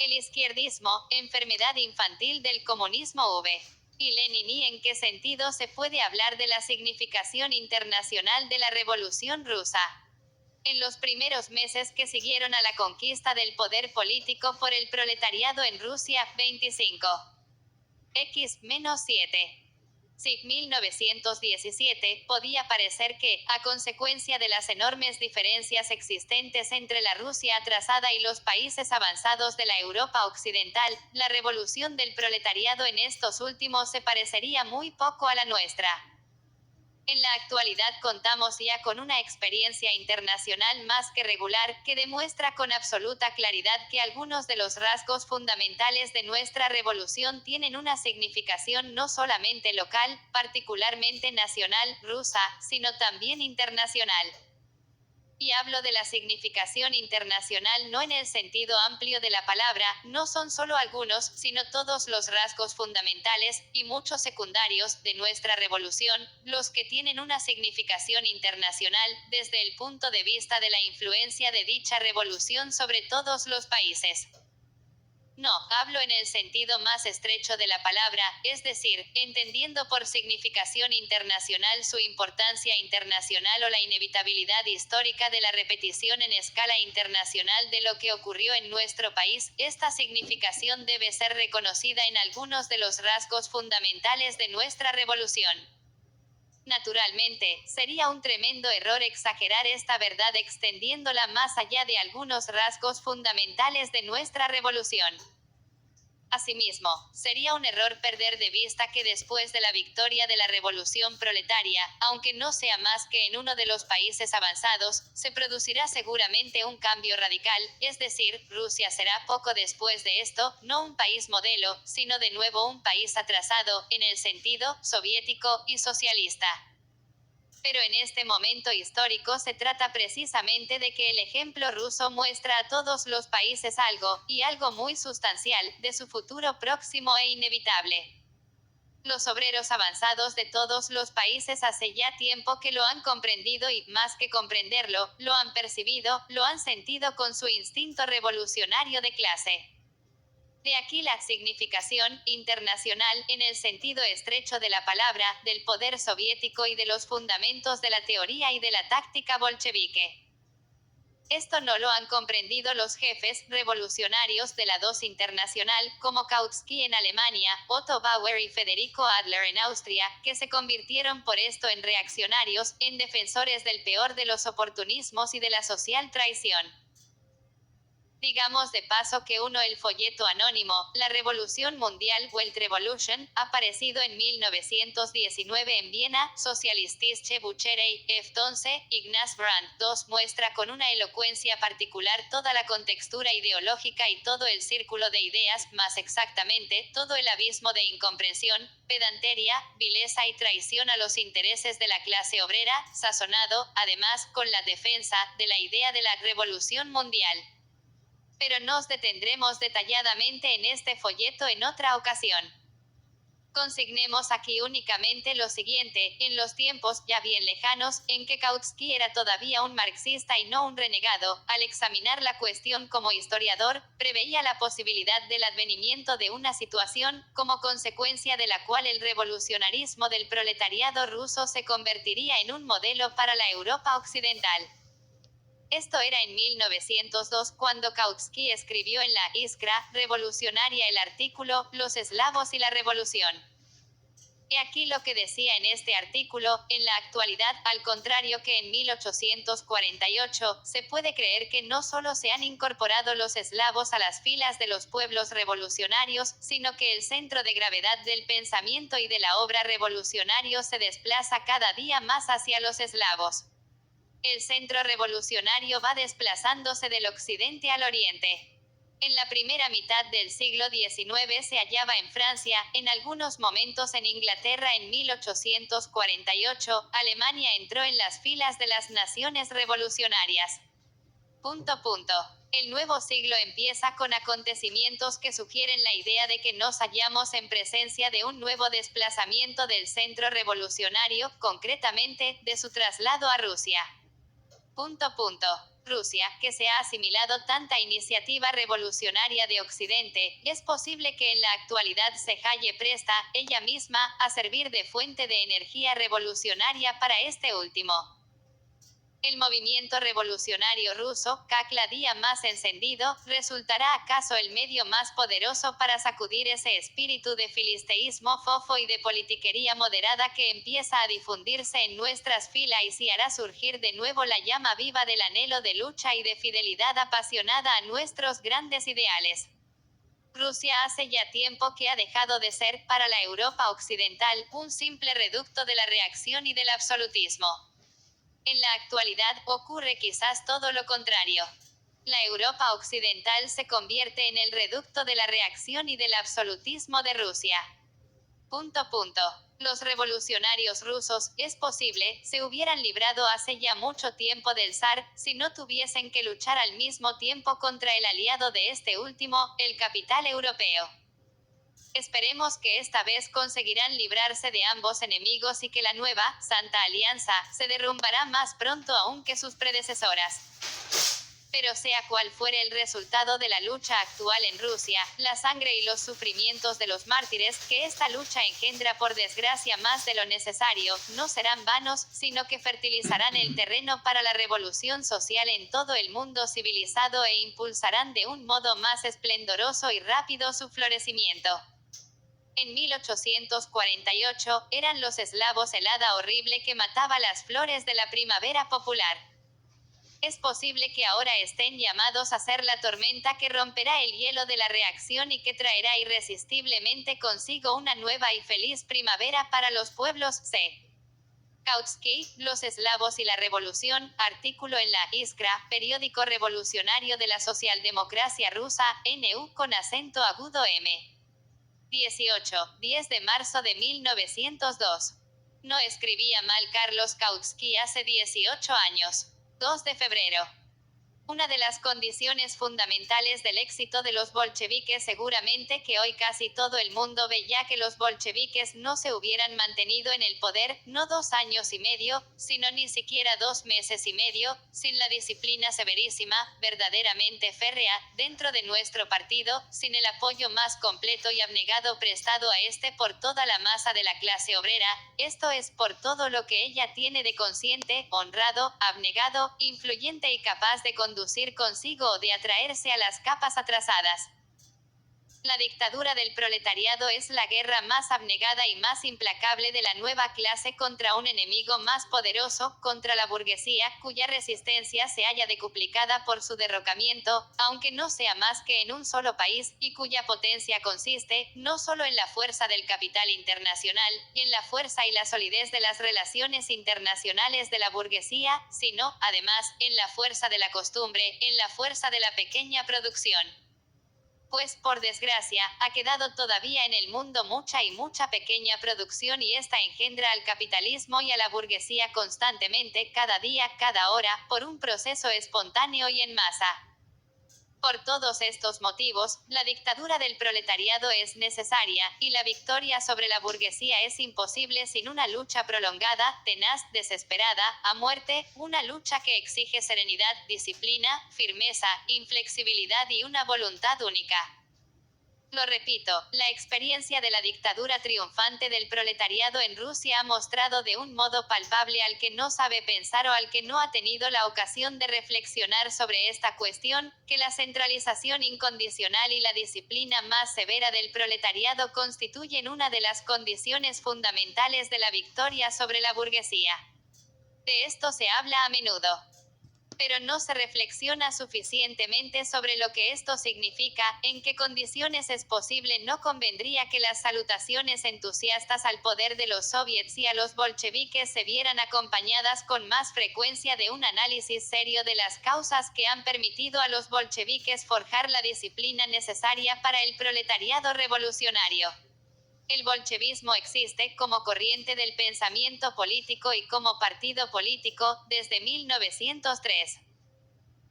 El izquierdismo, enfermedad infantil del comunismo v. Y Lenin. ¿Y en qué sentido se puede hablar de la significación internacional de la Revolución Rusa? En los primeros meses que siguieron a la conquista del poder político por el proletariado en Rusia, 25 x-7. Sí, 1917, podía parecer que, a consecuencia de las enormes diferencias existentes entre la Rusia atrasada y los países avanzados de la Europa occidental, la revolución del proletariado en estos últimos se parecería muy poco a la nuestra. En la actualidad contamos ya con una experiencia internacional más que regular, que demuestra con absoluta claridad que algunos de los rasgos fundamentales de nuestra revolución tienen una significación no solamente local, particularmente nacional, rusa, sino también internacional. Y hablo de la significación internacional no en el sentido amplio de la palabra, no son solo algunos, sino todos los rasgos fundamentales, y muchos secundarios, de nuestra revolución, los que tienen una significación internacional, desde el punto de vista de la influencia de dicha revolución sobre todos los países. No, hablo en el sentido más estrecho de la palabra, es decir, entendiendo por significación internacional su importancia internacional o la inevitabilidad histórica de la repetición en escala internacional de lo que ocurrió en nuestro país. Esta significación debe ser reconocida en algunos de los rasgos fundamentales de nuestra revolución. Naturalmente, sería un tremendo error exagerar esta verdad extendiéndola más allá de algunos rasgos fundamentales de nuestra revolución. Asimismo, sería un error perder de vista que después de la victoria de la revolución proletaria, aunque no sea más que en uno de los países avanzados, se producirá seguramente un cambio radical, es decir, Rusia será poco después de esto, no un país modelo, sino de nuevo un país atrasado, en el sentido soviético y socialista. Pero en este momento histórico se trata precisamente de que el ejemplo ruso muestra a todos los países algo, y algo muy sustancial, de su futuro próximo e inevitable. Los obreros avanzados de todos los países hace ya tiempo que lo han comprendido y, más que comprenderlo, lo han percibido, lo han sentido con su instinto revolucionario de clase. De aquí la significación internacional, en el sentido estrecho de la palabra, del poder soviético y de los fundamentos de la teoría y de la táctica bolchevique. Esto no lo han comprendido los jefes revolucionarios de la DOS internacional, como Kautsky en Alemania, Otto Bauer y Federico Adler en Austria, que se convirtieron por esto en reaccionarios, en defensores del peor de los oportunismos y de la social traición. Digamos de paso que el folleto anónimo, La Revolución Mundial Welt Revolution, aparecido en 1919 en Viena, Sozialistische Bücherei, F11, Ignaz Brandt II, muestra con una elocuencia particular toda la contextura ideológica y todo el círculo de ideas, más exactamente, todo el abismo de incomprensión, pedantería, vileza y traición a los intereses de la clase obrera, sazonado, además, con la defensa de la idea de la revolución mundial. Pero nos detendremos detalladamente en este folleto en otra ocasión. Consignemos aquí únicamente lo siguiente: en los tiempos, ya bien lejanos, en que Kautsky era todavía un marxista y no un renegado, al examinar la cuestión como historiador, preveía la posibilidad del advenimiento de una situación, como consecuencia de la cual el revolucionarismo del proletariado ruso se convertiría en un modelo para la Europa occidental. Esto era en 1902, cuando Kautsky escribió en la Iskra revolucionaria el artículo «Los eslavos y la revolución». He aquí lo que decía en este artículo: en la actualidad, al contrario que en 1848, se puede creer que no solo se han incorporado los eslavos a las filas de los pueblos revolucionarios, sino que el centro de gravedad del pensamiento y de la obra revolucionario se desplaza cada día más hacia los eslavos. El centro revolucionario va desplazándose del occidente al oriente. En la primera mitad del siglo XIX se hallaba en Francia, en algunos momentos en Inglaterra. En 1848, Alemania entró en las filas de las naciones revolucionarias. El nuevo siglo empieza con acontecimientos que sugieren la idea de que nos hallamos en presencia de un nuevo desplazamiento del centro revolucionario, concretamente, de su traslado a Rusia. Rusia, que se ha asimilado tanta iniciativa revolucionaria de Occidente, es posible que en la actualidad se halle presta, ella misma, a servir de fuente de energía revolucionaria para este último. El movimiento revolucionario ruso, cada día más encendido, ¿resultará acaso el medio más poderoso para sacudir ese espíritu de filisteísmo fofo y de politiquería moderada que empieza a difundirse en nuestras filas y hará surgir de nuevo la llama viva del anhelo de lucha y de fidelidad apasionada a nuestros grandes ideales? Rusia hace ya tiempo que ha dejado de ser, para la Europa occidental, un simple reducto de la reacción y del absolutismo. En la actualidad, ocurre quizás todo lo contrario. La Europa occidental se convierte en el reducto de la reacción y del absolutismo de Rusia. Los revolucionarios rusos, es posible, se hubieran librado hace ya mucho tiempo del zar, si no tuviesen que luchar al mismo tiempo contra el aliado de este último, el capital europeo. Esperemos que esta vez conseguirán librarse de ambos enemigos y que la nueva, Santa Alianza, se derrumbará más pronto aún que sus predecesoras. Pero sea cual fuere el resultado de la lucha actual en Rusia, la sangre y los sufrimientos de los mártires, que esta lucha engendra por desgracia más de lo necesario, no serán vanos, sino que fertilizarán el terreno para la revolución social en todo el mundo civilizado e impulsarán de un modo más esplendoroso y rápido su florecimiento. En 1848, eran los eslavos el hada horrible que mataba las flores de la primavera popular. Es posible que ahora estén llamados a ser la tormenta que romperá el hielo de la reacción y que traerá irresistiblemente consigo una nueva y feliz primavera para los pueblos. C. Kautsky, Los eslavos y la revolución, artículo en la Iskra, periódico revolucionario de la socialdemocracia rusa, NU con acento agudo M. 10 de marzo de 1902. No escribía mal Carlos Kautsky hace 18 años. 2 de febrero. Una de las condiciones fundamentales del éxito de los bolcheviques seguramente que hoy casi todo el mundo ve ya que los bolcheviques no se hubieran mantenido en el poder, no 2 años y medio, sino ni siquiera 2 meses y medio, sin la disciplina severísima, verdaderamente férrea, dentro de nuestro partido, sin el apoyo más completo y abnegado prestado a este por toda la masa de la clase obrera, esto es por todo lo que ella tiene de consciente, honrado, abnegado, influyente y capaz de conducir consigo o de atraerse a las capas atrasadas. La dictadura del proletariado es la guerra más abnegada y más implacable de la nueva clase contra un enemigo más poderoso, contra la burguesía, cuya resistencia se halla decuplicada por su derrocamiento, aunque no sea más que en un solo país, y cuya potencia consiste, no solo en la fuerza del capital internacional, y en la fuerza y la solidez de las relaciones internacionales de la burguesía, sino, además, en la fuerza de la costumbre, en la fuerza de la pequeña producción. Pues, por desgracia, ha quedado todavía en el mundo mucha pequeña producción y esta engendra al capitalismo y a la burguesía constantemente, cada día, cada hora, por un proceso espontáneo y en masa. Por todos estos motivos, la dictadura del proletariado es necesaria, y la victoria sobre la burguesía es imposible sin una lucha prolongada, tenaz, desesperada, a muerte, una lucha que exige serenidad, disciplina, firmeza, inflexibilidad y una voluntad única. Lo repito, la experiencia de la dictadura triunfante del proletariado en Rusia ha mostrado de un modo palpable al que no sabe pensar o al que no ha tenido la ocasión de reflexionar sobre esta cuestión, que la centralización incondicional y la disciplina más severa del proletariado constituyen una de las condiciones fundamentales de la victoria sobre la burguesía. De esto se habla a menudo, pero no se reflexiona suficientemente sobre lo que esto significa, en qué condiciones es posible. No convendría que las salutaciones entusiastas al poder de los soviets y a los bolcheviques se vieran acompañadas con más frecuencia de un análisis serio de las causas que han permitido a los bolcheviques forjar la disciplina necesaria para el proletariado revolucionario. El bolchevismo existe como corriente del pensamiento político y como partido político desde 1903.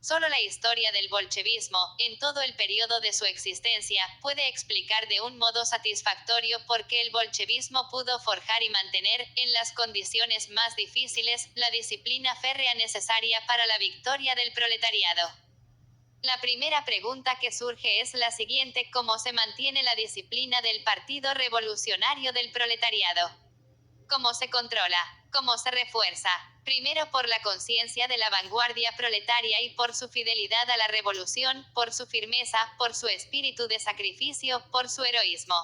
Solo la historia del bolchevismo, en todo el periodo de su existencia, puede explicar de un modo satisfactorio por qué el bolchevismo pudo forjar y mantener, en las condiciones más difíciles, la disciplina férrea necesaria para la victoria del proletariado. La primera pregunta que surge es la siguiente: ¿cómo se mantiene la disciplina del Partido Revolucionario del Proletariado? ¿Cómo se controla? ¿Cómo se refuerza? Primero por la conciencia de la vanguardia proletaria y por su fidelidad a la revolución, por su firmeza, por su espíritu de sacrificio, por su heroísmo.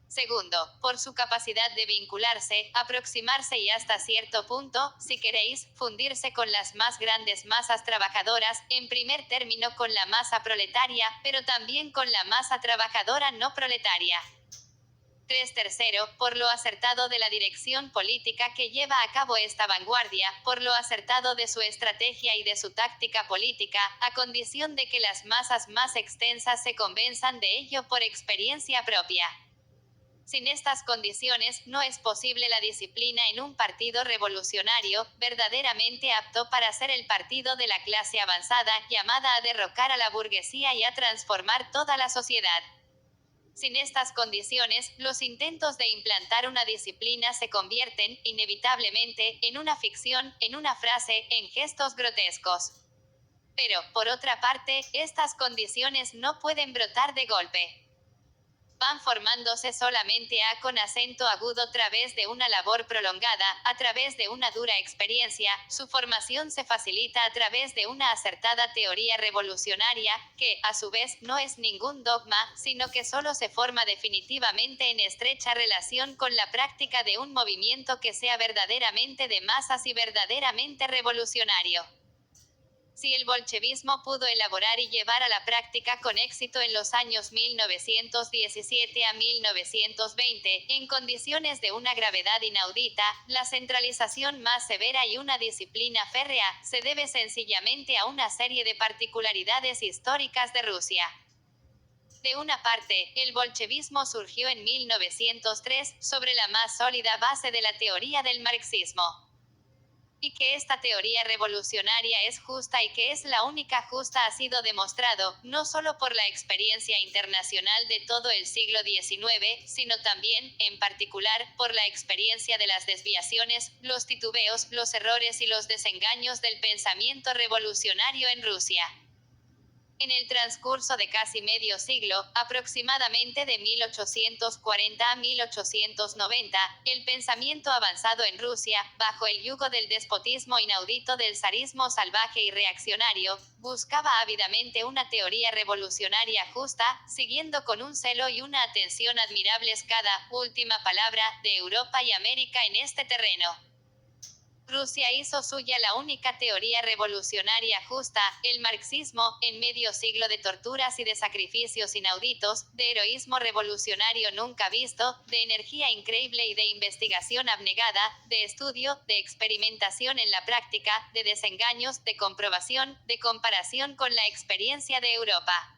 Segundo, por su capacidad de vincularse, aproximarse y hasta cierto punto, si queréis, fundirse con las más grandes masas trabajadoras, en primer término con la masa proletaria, pero también con la masa trabajadora no proletaria. Tercero, por lo acertado de la dirección política que lleva a cabo esta vanguardia, por lo acertado de su estrategia y de su táctica política, a condición de que las masas más extensas se convenzan de ello por experiencia propia. Sin estas condiciones, no es posible la disciplina en un partido revolucionario, verdaderamente apto para ser el partido de la clase avanzada, llamada a derrocar a la burguesía y a transformar toda la sociedad. Sin estas condiciones, los intentos de implantar una disciplina se convierten, inevitablemente, en una ficción, en una frase, en gestos grotescos. Pero, por otra parte, estas condiciones no pueden brotar de golpe. Van formándose solamente con acento agudo a través de una labor prolongada, a través de una dura experiencia. Su formación se facilita a través de una acertada teoría revolucionaria, que, a su vez, no es ningún dogma, sino que solo se forma definitivamente en estrecha relación con la práctica de un movimiento que sea verdaderamente de masas y verdaderamente revolucionario. Si el bolchevismo pudo elaborar y llevar a la práctica con éxito en los años 1917 a 1920, en condiciones de una gravedad inaudita, la centralización más severa y una disciplina férrea, se debe sencillamente a una serie de particularidades históricas de Rusia. De una parte, el bolchevismo surgió en 1903, sobre la más sólida base de la teoría del marxismo. Y que esta teoría revolucionaria es justa y que es la única justa ha sido demostrado, no solo por la experiencia internacional de todo el siglo XIX, sino también, en particular, por la experiencia de las desviaciones, los titubeos, los errores y los desengaños del pensamiento revolucionario en Rusia. En el transcurso de casi medio siglo, aproximadamente de 1840 a 1890, el pensamiento avanzado en Rusia, bajo el yugo del despotismo inaudito del zarismo salvaje y reaccionario, buscaba ávidamente una teoría revolucionaria justa, siguiendo con un celo y una atención admirables cada última palabra de Europa y América en este terreno. Rusia hizo suya la única teoría revolucionaria justa, el marxismo, en medio siglo de torturas y de sacrificios inauditos, de heroísmo revolucionario nunca visto, de energía increíble y de investigación abnegada, de estudio, de experimentación en la práctica, de desengaños, de comprobación, de comparación con la experiencia de Europa.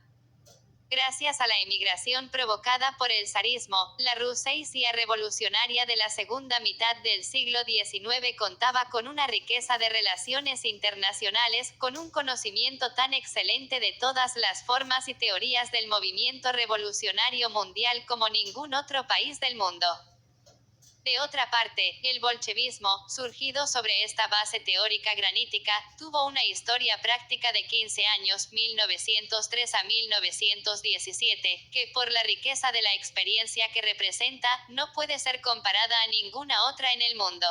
Gracias a la emigración provocada por el zarismo, la Rusia revolucionaria de la segunda mitad del siglo XIX contaba con una riqueza de relaciones internacionales, con un conocimiento tan excelente de todas las formas y teorías del movimiento revolucionario mundial como ningún otro país del mundo. De otra parte, el bolchevismo, surgido sobre esta base teórica granítica, tuvo una historia práctica de 15 años, 1903 a 1917, que, por la riqueza de la experiencia que representa, no puede ser comparada a ninguna otra en el mundo.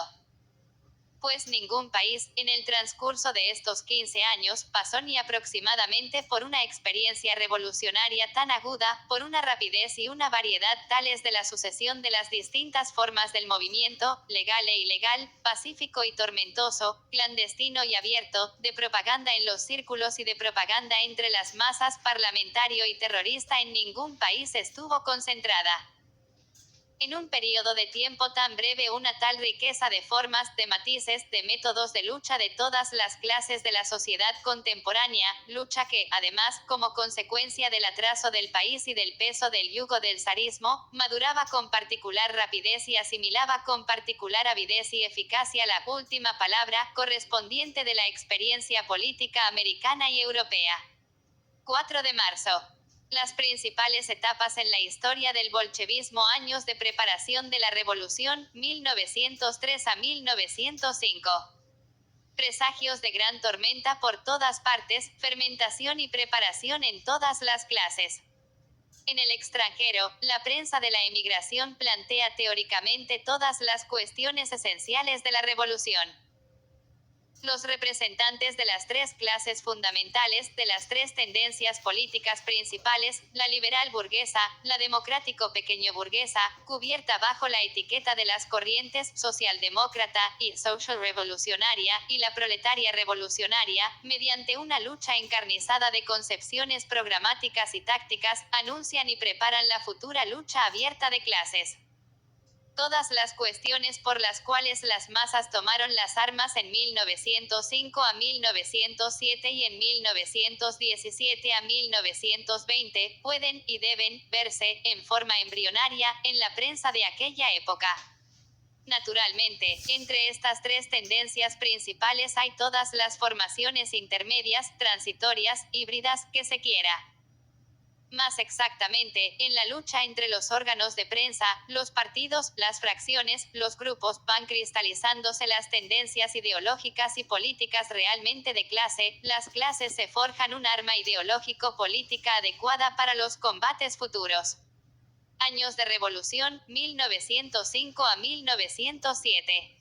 Pues ningún país, en el transcurso de estos 15 años, pasó ni aproximadamente por una experiencia revolucionaria tan aguda, por una rapidez y una variedad tales de la sucesión de las distintas formas del movimiento, legal e ilegal, pacífico y tormentoso, clandestino y abierto, de propaganda en los círculos y de propaganda entre las masas, parlamentario y terrorista. En ningún país estuvo concentrada. En un periodo de tiempo tan breve, una tal riqueza de formas, de matices, de métodos de lucha de todas las clases de la sociedad contemporánea, lucha que, además, como consecuencia del atraso del país y del peso del yugo del zarismo, maduraba con particular rapidez y asimilaba con particular avidez y eficacia la última palabra, correspondiente de la experiencia política americana y europea. 4 de marzo. Las principales etapas en la historia del bolchevismo: años de preparación de la revolución, 1903 a 1905. Presagios de gran tormenta por todas partes, fermentación y preparación en todas las clases. En el extranjero, la prensa de la emigración plantea teóricamente todas las cuestiones esenciales de la revolución. Los representantes de las tres clases fundamentales, de las tres tendencias políticas principales, la liberal burguesa, la democrático pequeño burguesa, cubierta bajo la etiqueta de las corrientes socialdemócrata y social revolucionaria, y la proletaria revolucionaria, mediante una lucha encarnizada de concepciones programáticas y tácticas, anuncian y preparan la futura lucha abierta de clases. Todas las cuestiones por las cuales las masas tomaron las armas en 1905 a 1907 y en 1917 a 1920 pueden y deben verse, en forma embrionaria, en la prensa de aquella época. Naturalmente, entre estas tres tendencias principales hay todas las formaciones intermedias, transitorias, híbridas, que se quiera. Más exactamente, en la lucha entre los órganos de prensa, los partidos, las fracciones, los grupos, van cristalizándose las tendencias ideológicas y políticas realmente de clase. Las clases se forjan un arma ideológico-política adecuada para los combates futuros. Años de revolución, 1905 a 1907.